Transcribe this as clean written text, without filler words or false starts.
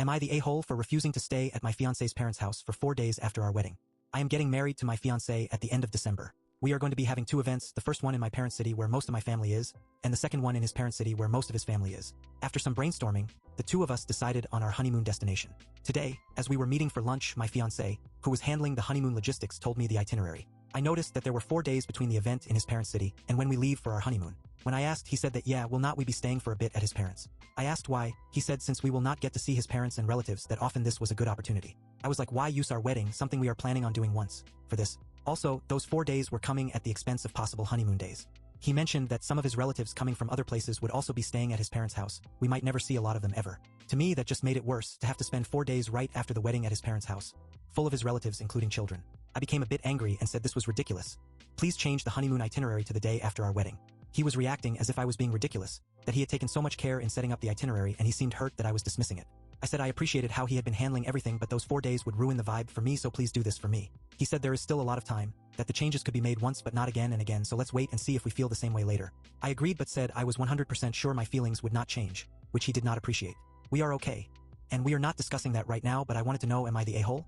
Am I the a-hole for refusing to stay at my fiance's parents' house for 4 days after our wedding? I am getting married to my fiancé at the end of December. We are going to be having 2 events, the first one in my parents' city where most of my family is, and the second one in his parents' city where most of his family is. After some brainstorming, the 2 of us decided on our honeymoon destination. Today, as we were meeting for lunch, my fiancé, who was handling the honeymoon logistics, told me the itinerary. I noticed that there were 4 days between the event in his parents' city and when we leave for our honeymoon. When I asked, he said that will not we be staying for a bit at his parents'. I asked why. He said since we will not get to see his parents and relatives that often this was a good opportunity. I was like, why use our wedding, something we are planning on doing once, for this? Also, those 4 days were coming at the expense of possible honeymoon days. He mentioned that some of his relatives coming from other places would also be staying at his parents' house. We might never see a lot of them ever. To me, that just made it worse to have to spend 4 days right after the wedding at his parents' house, full of his relatives including children. I became a bit angry and said this was ridiculous. Please change the honeymoon itinerary to the day after our wedding. He was reacting as if I was being ridiculous, that he had taken so much care in setting up the itinerary and he seemed hurt that I was dismissing it. I said I appreciated how he had been handling everything, but those 4 days would ruin the vibe for me, so please do this for me. He said there is still a lot of time, that the changes could be made once but not again and again, so let's wait and see if we feel the same way later. I agreed but said I was 100% sure my feelings would not change, which he did not appreciate. We are okay. And we are not discussing that right now, but I wanted to know, am I the a-hole?